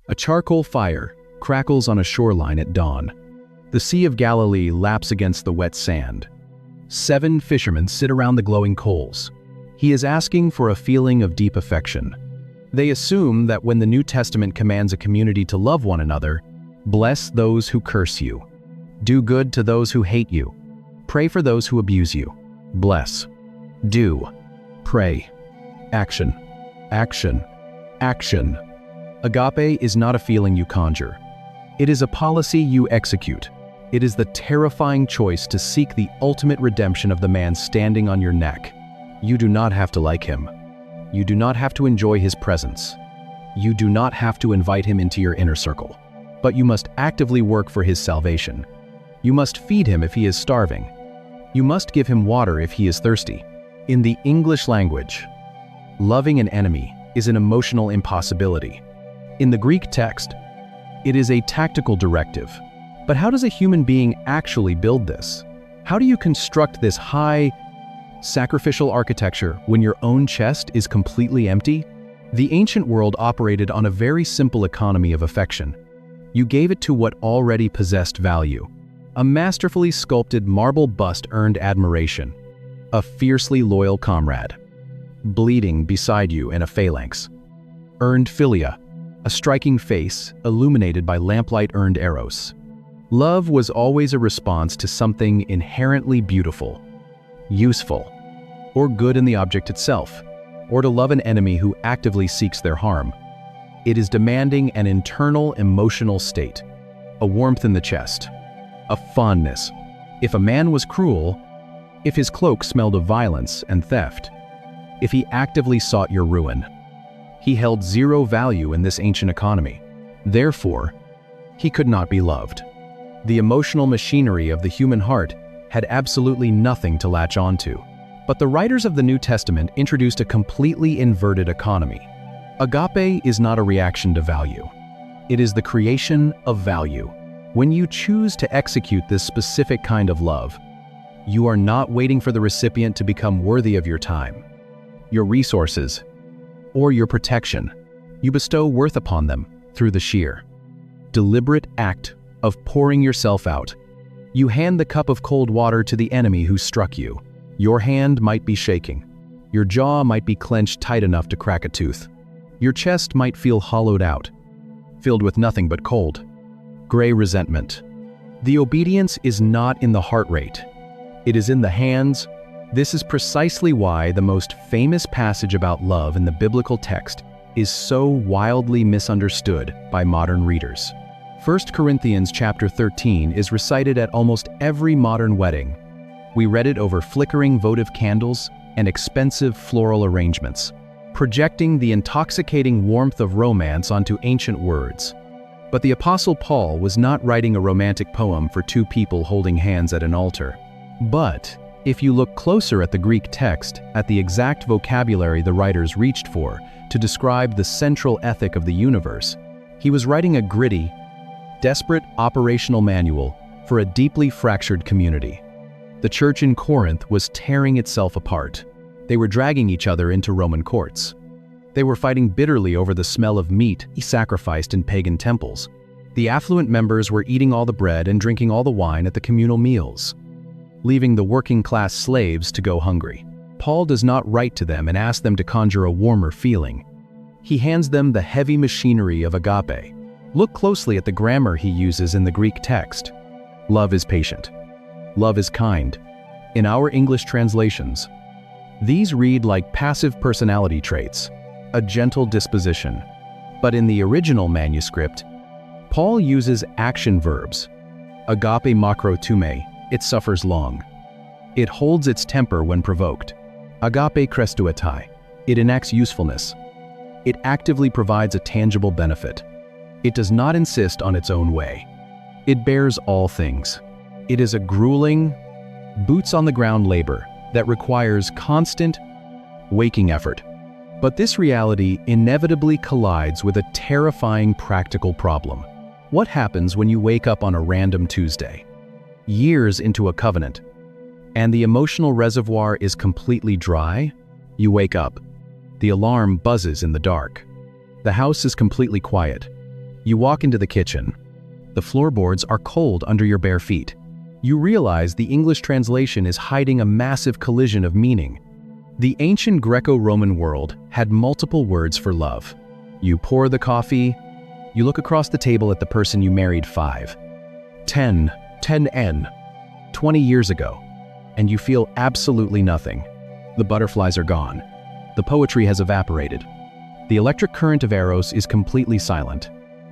A charcoal fire crackles on a shoreline at dawn. The Sea of Galilee laps against the wet sand. 7 fishermen sit around the glowing coals. He is asking for a feeling of deep affection. They assume that when the New Testament commands a community to love one another, bless those who curse you, do good to those who hate you, pray for those who abuse you, bless, do, pray, action, action, action. Agape is not a feeling you conjure. It is a policy you execute. It is the terrifying choice to seek the ultimate redemption of the man standing on your neck. You do not have to like him. You do not have to enjoy his presence. You do not have to invite him into your inner circle. But you must actively work for his salvation. You must feed him if he is starving. You must give him water if he is thirsty. In the English language, loving an enemy is an emotional impossibility. In the Greek text, it is a tactical directive. But how does a human being actually build this? How do you construct this high, sacrificial architecture when your own chest is completely empty? The ancient world operated on a very simple economy of affection. You gave it to what already possessed value. A masterfully sculpted marble bust earned admiration. A fiercely loyal comrade, bleeding beside you in a phalanx, earned philia, a striking face illuminated by lamplight earned eros. Love was always a response to something inherently beautiful, useful, or good in the object itself, or to love an enemy who actively seeks their harm. It is demanding an internal emotional state, a warmth in the chest, a fondness. If a man was cruel, if his cloak smelled of violence and theft, if he actively sought your ruin, he held zero value in this ancient economy. Therefore, he could not be loved. The emotional machinery of the human heart had absolutely nothing to latch onto. But the writers of the New Testament introduced a completely inverted economy. Agape is not a reaction to value. It is the creation of value. When you choose to execute this specific kind of love, you are not waiting for the recipient to become worthy of your time, your resources, or your protection. You bestow worth upon them through the sheer, deliberate act of pouring yourself out. You hand the cup of cold water to the enemy who struck you. Your hand might be shaking. Your jaw might be clenched tight enough to crack a tooth. Your chest might feel hollowed out, filled with nothing but cold, gray resentment. The obedience is not in the heart rate. It is in the hands. This is precisely why the most famous passage about love in the biblical text is so wildly misunderstood by modern readers. 1 Corinthians chapter 13 is recited at almost every modern wedding. We read it over flickering votive candles and expensive floral arrangements, projecting the intoxicating warmth of romance onto ancient words. But the Apostle Paul was not writing a romantic poem for 2 people holding hands at an altar. But if you look closer at the Greek text, at the exact vocabulary the writers reached for to describe the central ethic of the universe, he was writing a gritty, desperate operational manual for a deeply fractured community. The church in Corinth was tearing itself apart. They were dragging each other into Roman courts. They were fighting bitterly over the smell of meat sacrificed in pagan temples. The affluent members were eating all the bread and drinking all the wine at the communal meals, leaving the working-class slaves to go hungry. Paul does not write to them and ask them to conjure a warmer feeling. He hands them the heavy machinery of agape. Look closely at the grammar he uses in the Greek text. Love is patient. Love is kind. In our English translations, these read like passive personality traits, a gentle disposition. But in the original manuscript, Paul uses action verbs. Agape makrotume, it suffers long. It holds its temper when provoked. Agape krestuetai, it enacts usefulness. It actively provides a tangible benefit. It does not insist on its own way. It bears all things. It is a grueling, boots-on-the-ground labor that requires constant, waking effort. But this reality inevitably collides with a terrifying practical problem. What happens when you wake up on a random Tuesday, years into a covenant, and the emotional reservoir is completely dry? You wake up. The alarm buzzes in the dark. The house is completely quiet. You walk into the kitchen. The floorboards are cold under your bare feet. You realize the English translation is hiding a massive collision of meaning. The ancient Greco-Roman world had multiple words for love. You pour the coffee. You look across the table at the person you married 10 n, 20 years ago, and you feel absolutely nothing. The butterflies are gone. The poetry has evaporated. The electric current of Eros is completely silent.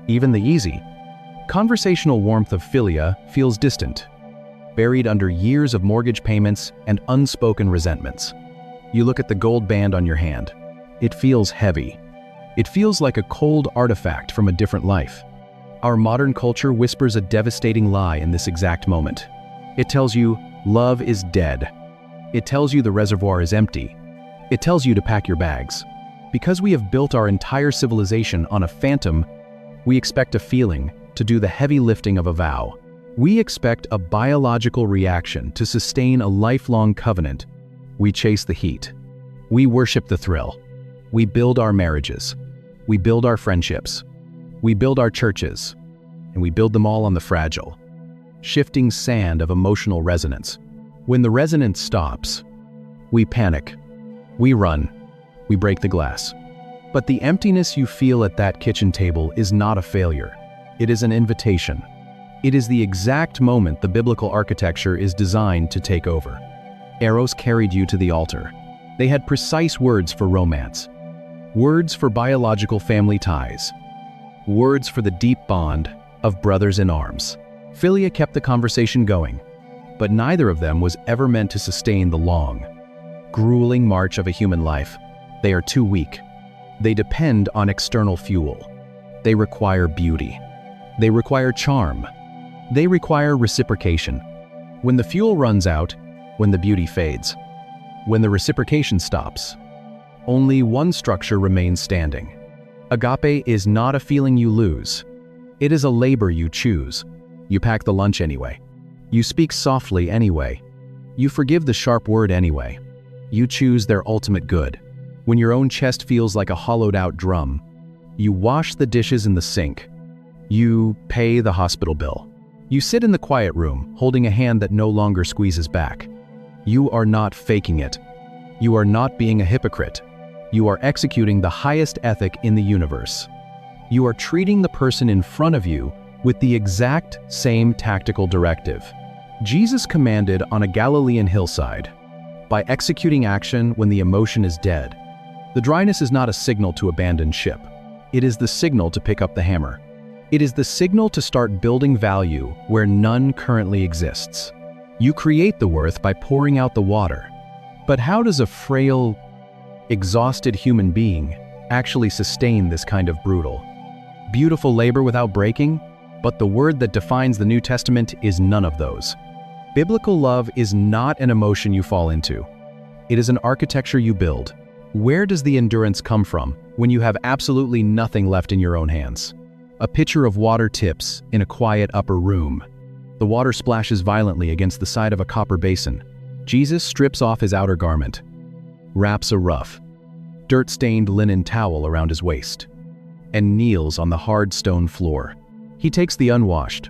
Even the easy, conversational warmth of philia feels distant, buried under years of mortgage payments and unspoken resentments. You look at the gold band on your hand. It feels heavy. It feels like a cold artifact from a different life. Our modern culture whispers a devastating lie in this exact moment. It tells you love is dead. It tells you the reservoir is empty. It tells you to pack your bags. Because we have built our entire civilization on a phantom, we expect a feeling to do the heavy lifting of a vow. We expect a biological reaction to sustain a lifelong covenant. We chase the heat. We worship the thrill. We build our marriages. We build our friendships. We build our churches. And we build them all on the fragile, shifting sand of emotional resonance. When the resonance stops, we panic. We run. We break the glass. But the emptiness you feel at that kitchen table is not a failure. It is an invitation. It is the exact moment the biblical architecture is designed to take over. Eros carried you to the altar. They had precise words for romance, words for biological family ties, words for the deep bond of brothers in arms. Philia kept the conversation going, but neither of them was ever meant to sustain the long, grueling march of a human life. They are too weak. They depend on external fuel. They require beauty. They require charm. They require reciprocation. When the fuel runs out, when the beauty fades, when the reciprocation stops, only one structure remains standing. Agape is not a feeling you lose. It is a labor you choose. You pack the lunch anyway. You speak softly anyway. You forgive the sharp word anyway. You choose their ultimate good. When your own chest feels like a hollowed-out drum, you wash the dishes in the sink. You pay the hospital bill. You sit in the quiet room, holding a hand that no longer squeezes back. You are not faking it. You are not being a hypocrite. You are executing the highest ethic in the universe. You are treating the person in front of you with the exact same tactical directive Jesus commanded on a Galilean hillside. By executing action when the emotion is dead, the dryness is not a signal to abandon ship. It is the signal to pick up the hammer. It is the signal to start building value where none currently exists. You create the worth by pouring out the water. But how does a frail, exhausted human being actually sustain this kind of brutal, beautiful labor without breaking? But the word that defines the New Testament is none of those. Biblical love is not an emotion you fall into. It is an architecture you build. Where does the endurance come from when you have absolutely nothing left in your own hands? A pitcher of water tips in a quiet upper room. The water splashes violently against the side of a copper basin. Jesus strips off his outer garment, wraps a rough, dirt-stained linen towel around his waist, and kneels on the hard stone floor. He takes the unwashed,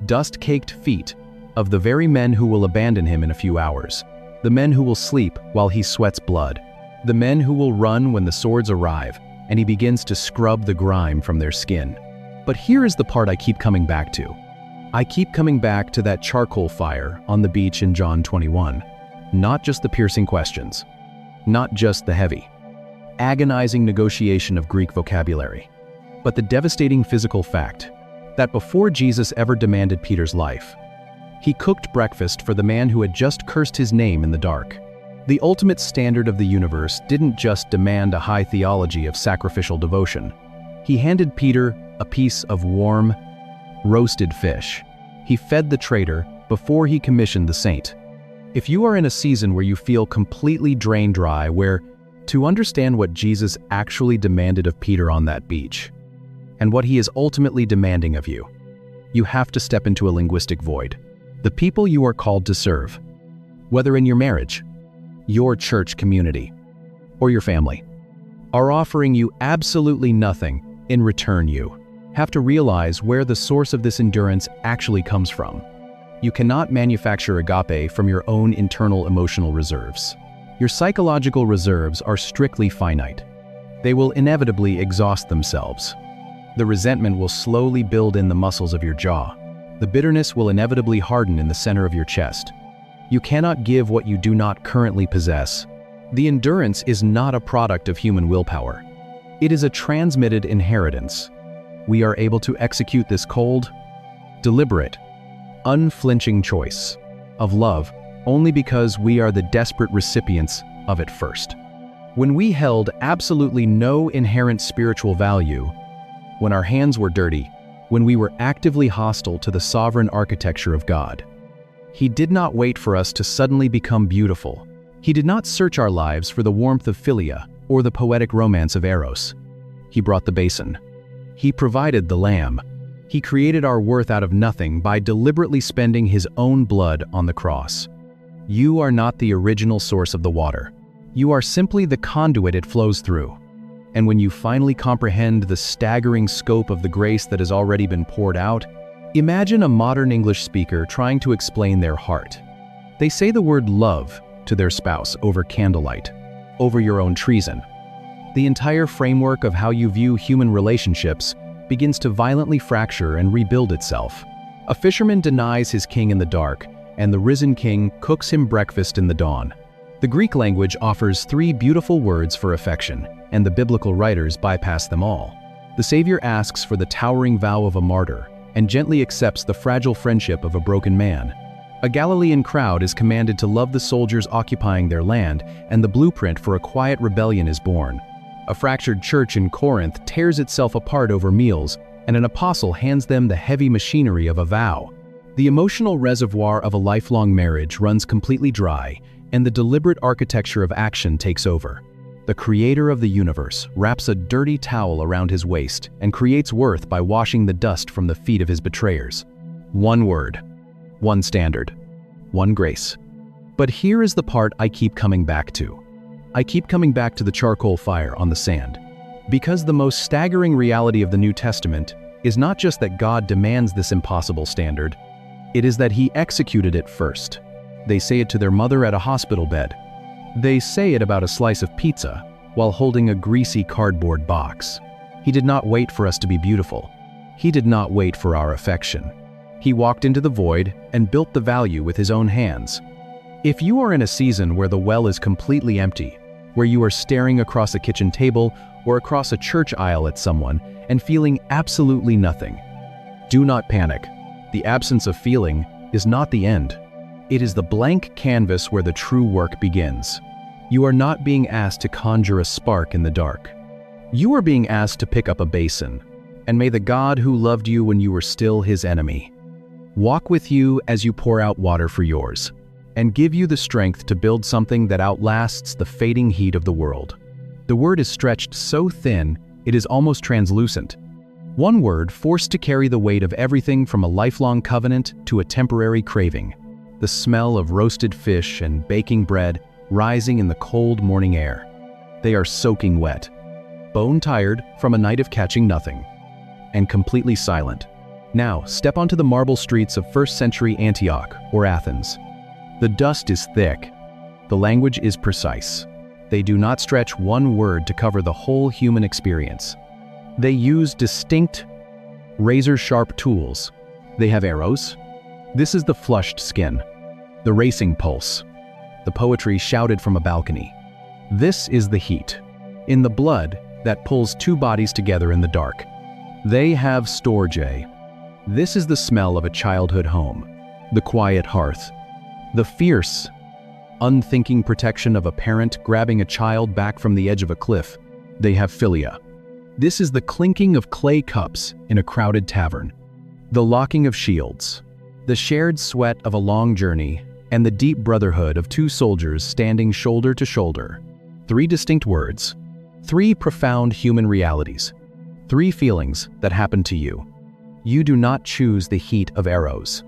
dust-caked feet of the very men who will abandon him in a few hours, the men who will sleep while he sweats blood, the men who will run when the swords arrive, and he begins to scrub the grime from their skin. But here is the part I keep coming back to. I keep coming back to that charcoal fire on the beach in John 21. Not just the piercing questions, not just the heavy, agonizing negotiation of Greek vocabulary, but the devastating physical fact that before Jesus ever demanded Peter's life, he cooked breakfast for the man who had just cursed his name in the dark. The ultimate standard of the universe didn't just demand a high theology of sacrificial devotion. He handed Peter a piece of warm, roasted fish. He fed the traitor before he commissioned the saint. If you are in a season where you feel completely drained dry, where to understand what Jesus actually demanded of Peter on that beach, and what he is ultimately demanding of you, you have to step into a linguistic void. The people you are called to serve, whether in your marriage, your church community, or your family, are offering you absolutely nothing in return. have to realize where the source of this endurance actually comes from. You cannot manufacture agape from your own internal emotional reserves. Your psychological reserves are strictly finite. They will inevitably exhaust themselves. The resentment will slowly build in the muscles of your jaw. The bitterness will inevitably harden in the center of your chest. You cannot give what you do not currently possess. The endurance is not a product of human willpower. It is a transmitted inheritance. We are able to execute this cold, deliberate, unflinching choice of love only because we are the desperate recipients of it first. When we held absolutely no inherent spiritual value, when our hands were dirty, when we were actively hostile to the sovereign architecture of God, He did not wait for us to suddenly become beautiful. He did not search our lives for the warmth of philia or the poetic romance of eros. He brought the basin. He provided the lamb. He created our worth out of nothing by deliberately spending His own blood on the cross. You are not the original source of the water. You are simply the conduit it flows through. And when you finally comprehend the staggering scope of the grace that has already been poured out, imagine a modern English speaker trying to explain their heart. They say the word love to their spouse over candlelight, over your own treason. The entire framework of how you view human relationships begins to violently fracture and rebuild itself. A fisherman denies his king in the dark, and the risen king cooks him breakfast in the dawn. The Greek language offers 3 beautiful words for affection, and the biblical writers bypass them all. The Savior asks for the towering vow of a martyr, and gently accepts the fragile friendship of a broken man. A Galilean crowd is commanded to love the soldiers occupying their land, and the blueprint for a quiet rebellion is born. A fractured church in Corinth tears itself apart over meals, and an apostle hands them the heavy machinery of a vow. The emotional reservoir of a lifelong marriage runs completely dry, and the deliberate architecture of action takes over. The creator of the universe wraps a dirty towel around his waist and creates worth by washing the dust from the feet of his betrayers. One word, one standard, one grace. But here is the part I keep coming back to. I keep coming back to the charcoal fire on the sand. Because the most staggering reality of the New Testament is not just that God demands this impossible standard, it is that He executed it first. They say it to their mother at a hospital bed. They say it about a slice of pizza while holding a greasy cardboard box. He did not wait for us to be beautiful. He did not wait for our affection. He walked into the void and built the value with His own hands. If you are in a season where the well is completely empty, where you are staring across a kitchen table or across a church aisle at someone and feeling absolutely nothing, do not panic. The absence of feeling is not the end. It is the blank canvas where the true work begins. You are not being asked to conjure a spark in the dark. You are being asked to pick up a basin, and may the God who loved you when you were still His enemy walk with you as you pour out water for yours, and give you the strength to build something that outlasts the fading heat of the world. The word is stretched so thin, it is almost translucent. One word forced to carry the weight of everything from a lifelong covenant to a temporary craving. The smell of roasted fish and baking bread rising in the cold morning air. They are soaking wet, bone-tired from a night of catching nothing, and completely silent. Now, step onto the marble streets of first-century Antioch or Athens. The dust is thick. The language is precise. They do not stretch one word to cover the whole human experience. They use distinct, razor-sharp tools. They have arrows. This is the flushed skin, the racing pulse, the poetry shouted from a balcony. This is the heat, in the blood that pulls 2 bodies together in the dark. They have storge. This is the smell of a childhood home, the quiet hearth, the fierce, unthinking protection of a parent grabbing a child back from the edge of a cliff. They have philia. This is the clinking of clay cups in a crowded tavern, the locking of shields, the shared sweat of a long journey, and the deep brotherhood of 2 soldiers standing shoulder to shoulder. 3 distinct words, 3 profound human realities, 3 feelings that happen to you. You do not choose the heat of arrows.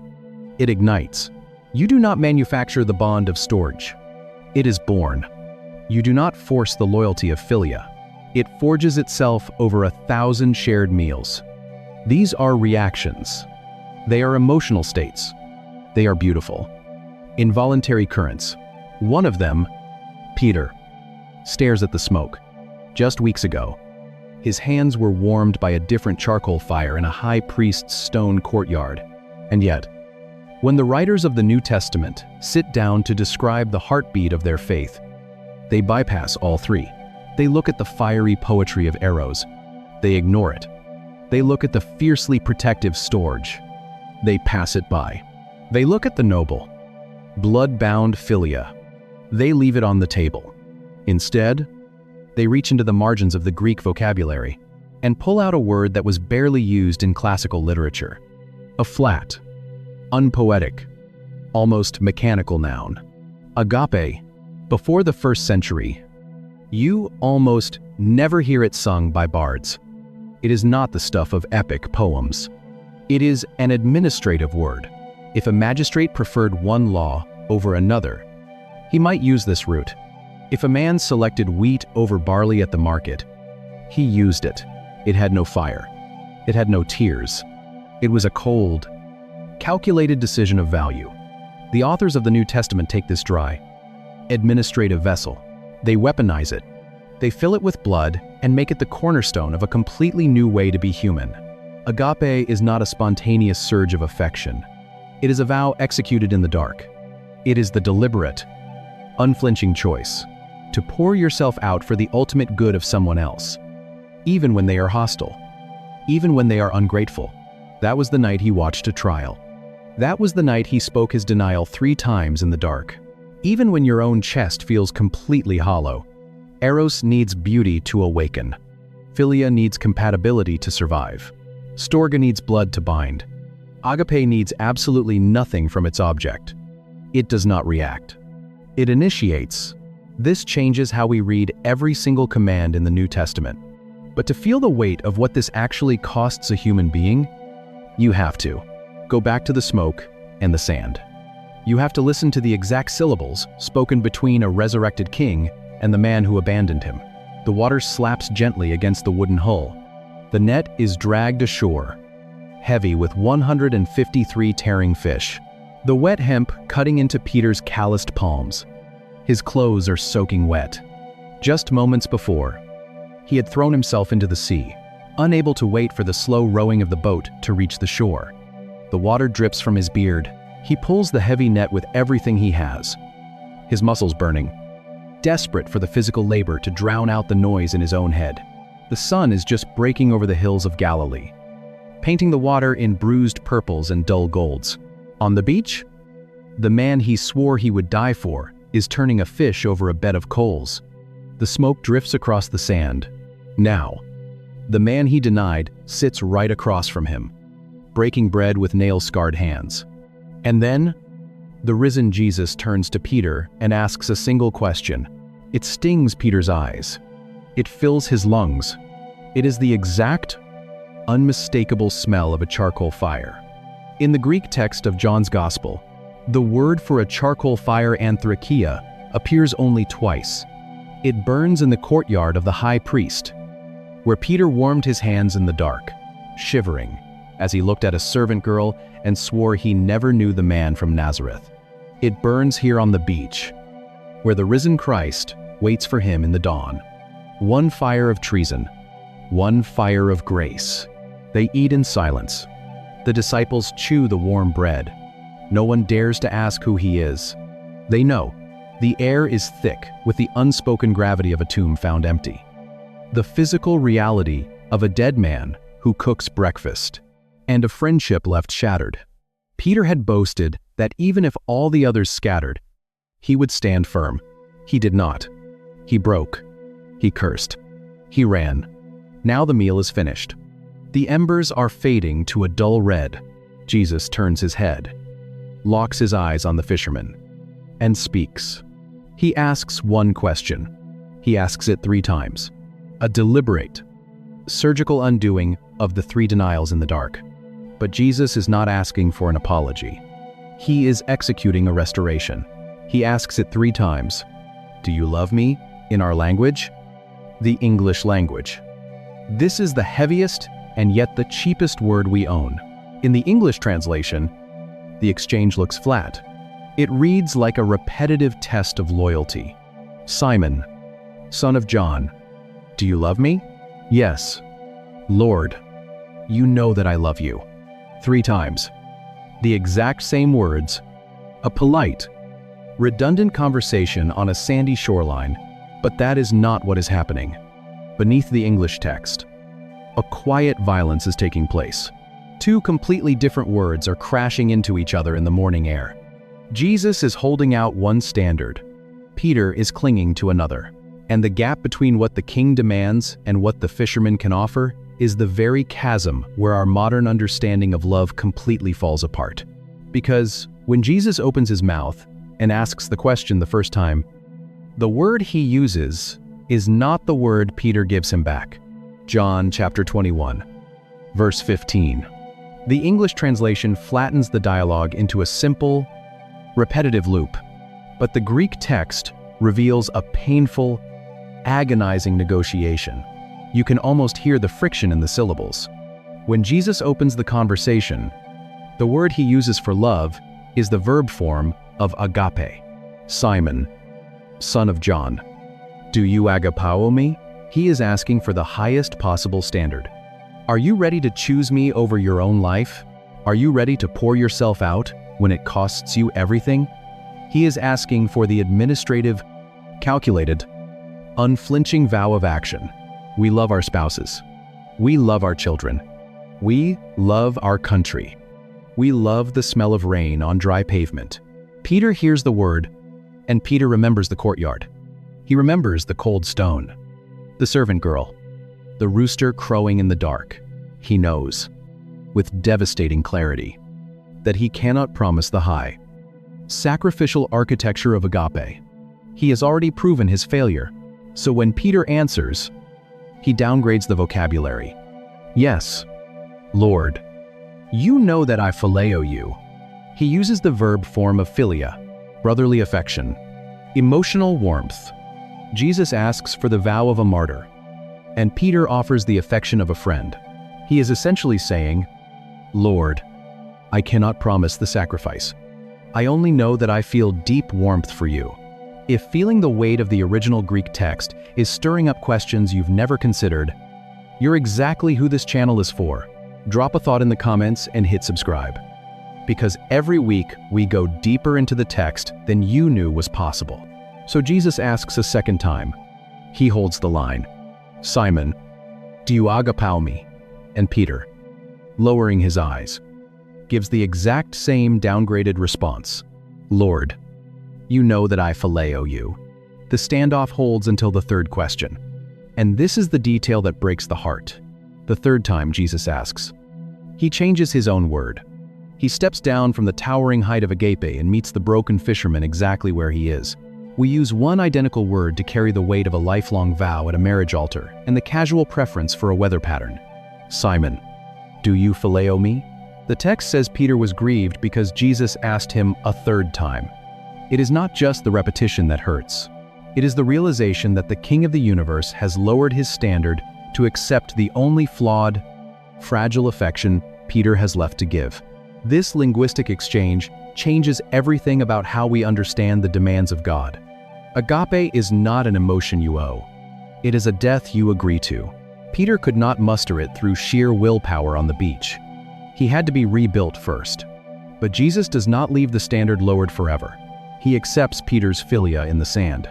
It ignites. You do not manufacture the bond of storge. It is born. You do not force the loyalty of philia. It forges itself over 1,000 shared meals. These are reactions. They are emotional states. They are beautiful. Involuntary currents. One of them, Peter, stares at the smoke. Just weeks ago, his hands were warmed by a different charcoal fire in a high priest's stone courtyard. And yet, when the writers of the New Testament sit down to describe the heartbeat of their faith, they bypass all three. They look at the fiery poetry of arrows. They ignore it. They look at the fiercely protective storge. They pass it by. They look at the noble, blood-bound philia. They leave it on the table. Instead, they reach into the margins of the Greek vocabulary and pull out a word that was barely used in classical literature. A flat, unpoetic, almost mechanical noun. Agape. Before the 1st century, you almost never hear it sung by bards. It is not the stuff of epic poems. It is an administrative word. If a magistrate preferred one law over another, he might use this root. If a man selected wheat over barley at the market, he used it. It had no fire. It had no tears. It was a cold, calculated decision of value. The authors of the New Testament take this dry, administrative vessel. They weaponize it. They fill it with blood and make it the cornerstone of a completely new way to be human. Agape is not a spontaneous surge of affection. It is a vow executed in the dark. It is the deliberate, unflinching choice to pour yourself out for the ultimate good of someone else, even when they are hostile, even when they are ungrateful. That was the night he watched a trial. That was the night he spoke his denial 3 times in the dark. Even when your own chest feels completely hollow, Eros needs beauty to awaken. Philia needs compatibility to survive. Storge needs blood to bind. Agape needs absolutely nothing from its object. It does not react. It initiates. This changes how we read every single command in the New Testament. But to feel the weight of what this actually costs a human being, you have to go back to the smoke and the sand. You have to listen to the exact syllables spoken between a resurrected king and the man who abandoned him. The water slaps gently against the wooden hull. The net is dragged ashore, heavy with 153 tearing fish. The wet hemp cutting into Peter's calloused palms. His clothes are soaking wet. Just moments before, he had thrown himself into the sea, unable to wait for the slow rowing of the boat to reach the shore. The water drips from his beard. He pulls the heavy net with everything he has, his muscles burning, desperate for the physical labor to drown out the noise in his own head. The sun is just breaking over the hills of Galilee, painting the water in bruised purples and dull golds. On the beach, the man he swore he would die for is turning a fish over a bed of coals. The smoke drifts across the sand. Now, the man he denied sits right across from him, breaking bread with nail-scarred hands. And then, the risen Jesus turns to Peter and asks a single question. It stings Peter's eyes. It fills his lungs. It is the exact, unmistakable smell of a charcoal fire. In the Greek text of John's Gospel, the word for a charcoal fire, anthrakia, appears only twice. It burns in the courtyard of the high priest, where Peter warmed his hands in the dark, shivering, as he looked at a servant girl and swore he never knew the man from Nazareth. It burns here on the beach, where the risen Christ waits for him in the dawn. One fire of treason, one fire of grace. They eat in silence. The disciples chew the warm bread. No one dares to ask who he is. They know. The air is thick with the unspoken gravity of a tomb found empty. The physical reality of a dead man who cooks breakfast, and a friendship left shattered. Peter had boasted that even if all the others scattered, he would stand firm. He did not. He broke. He cursed. He ran. Now the meal is finished. The embers are fading to a dull red. Jesus turns his head, locks his eyes on the fisherman, and speaks. He asks one question. He asks it 3 times. A deliberate, surgical undoing of the 3 denials in the dark. But Jesus is not asking for an apology. He is executing a restoration. He asks it 3 times. Do you love me? In our language, the English language. This is the heaviest and yet the cheapest word we own. In the English translation, the exchange looks flat. It reads like a repetitive test of loyalty. Simon, son of John, do you love me? Yes. Lord, you know that I love you. 3 times. The exact same words. A polite, redundant conversation on a sandy shoreline, but that is not what is happening. Beneath the English text, a quiet violence is taking place. 2 completely different words are crashing into each other in the morning air. Jesus is holding out one standard. Peter is clinging to another. And the gap between what the king demands and what the fisherman can offer is the very chasm where our modern understanding of love completely falls apart. Because when Jesus opens his mouth and asks the question the first time, the word he uses is not the word Peter gives him back. John chapter 21, verse 15. The English translation flattens the dialogue into a simple, repetitive loop, but the Greek text reveals a painful, agonizing negotiation. You can almost hear the friction in the syllables. When Jesus opens the conversation, the word he uses for love is the verb form of agape. Simon, son of John, do you agapao me? He is asking for the highest possible standard. Are you ready to choose me over your own life? Are you ready to pour yourself out when it costs you everything? He is asking for the administrative, calculated, unflinching vow of action. We love our spouses. We love our children. We love our country. We love the smell of rain on dry pavement. Peter hears the word, and Peter remembers the courtyard. He remembers the cold stone, the servant girl, the rooster crowing in the dark. He knows, with devastating clarity, that he cannot promise the high, sacrificial architecture of agape. He has already proven his failure. So when Peter answers, he downgrades the vocabulary. Yes, Lord, you know that I phileo you. He uses the verb form of philia, brotherly affection, emotional warmth. Jesus asks for the vow of a martyr, and Peter offers the affection of a friend. He is essentially saying, Lord, I cannot promise the sacrifice. I only know that I feel deep warmth for you. If feeling the weight of the original Greek text is stirring up questions you've never considered, you're exactly who this channel is for. Drop a thought in the comments and hit subscribe. Because every week we go deeper into the text than you knew was possible. So Jesus asks a second time. He holds the line. Simon, do you agapao me? And Peter, lowering his eyes, gives the exact same downgraded response. Lord, you know that I phileo you. The standoff holds until the third question. And this is the detail that breaks the heart. The third time Jesus asks. He changes his own word. He steps down from the towering height of Agape and meets the broken fisherman exactly where he is. We use one identical word to carry the weight of a lifelong vow at a marriage altar and the casual preference for a weather pattern. Simon, do you phileo me? The text says Peter was grieved because Jesus asked him a third time. It is not just the repetition that hurts. It is the realization that the King of the universe has lowered his standard to accept the only flawed, fragile affection Peter has left to give. This linguistic exchange changes everything about how we understand the demands of God. Agape is not an emotion you owe. It is a death you agree to. Peter could not muster it through sheer willpower on the beach. He had to be rebuilt first. But Jesus does not leave the standard lowered forever. He accepts Peter's philia in the sand.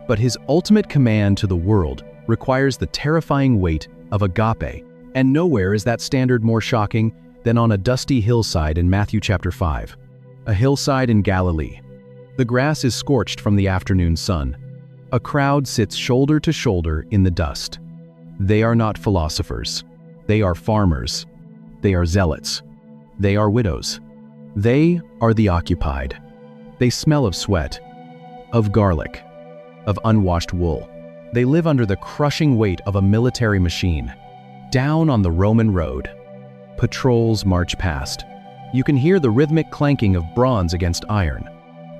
But his ultimate command to the world requires the terrifying weight of agape, and nowhere is that standard more shocking than on a dusty hillside in Matthew chapter 5. A hillside in Galilee. The grass is scorched from the afternoon sun. A crowd sits shoulder to shoulder in the dust. They are not philosophers. They are farmers. They are zealots. They are widows. They are the occupied. They smell of sweat, of garlic, of unwashed wool. They live under the crushing weight of a military machine. Down on the Roman road, patrols march past. You can hear the rhythmic clanking of bronze against iron.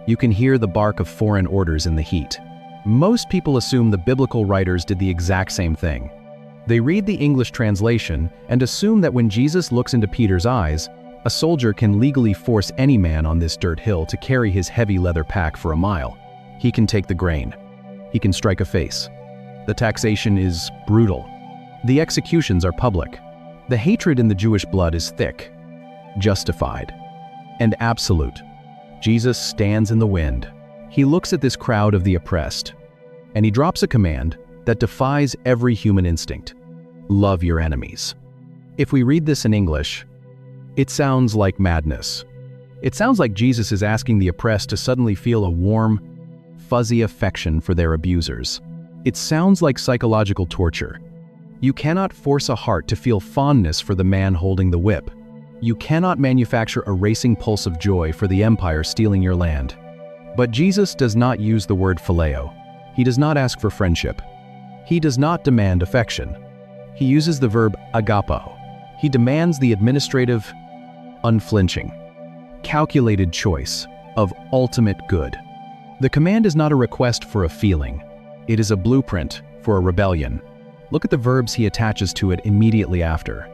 You can hear the bark of foreign orders in the heat. Most people assume the biblical writers did the exact same thing. They read the English translation and assume that when Jesus looks into Peter's eyes, a soldier can legally force any man on this dirt hill to carry his heavy leather pack for a mile. He can take the grain. He can strike a face. The taxation is brutal. The executions are public. The hatred in the Jewish blood is thick, justified, and absolute. Jesus stands in the wind. He looks at this crowd of the oppressed, and he drops a command that defies every human instinct. Love your enemies. If we read this in English, it sounds like madness. It sounds like Jesus is asking the oppressed to suddenly feel a warm, fuzzy affection for their abusers. It sounds like psychological torture. You cannot force a heart to feel fondness for the man holding the whip. You cannot manufacture a racing pulse of joy for the empire stealing your land. But Jesus does not use the word phileo. He does not ask for friendship. He does not demand affection. He uses the verb agapo. He demands the administrative, unflinching, calculated choice of ultimate good. The command is not a request for a feeling. It is a blueprint for a rebellion. Look at the verbs he attaches to it immediately after.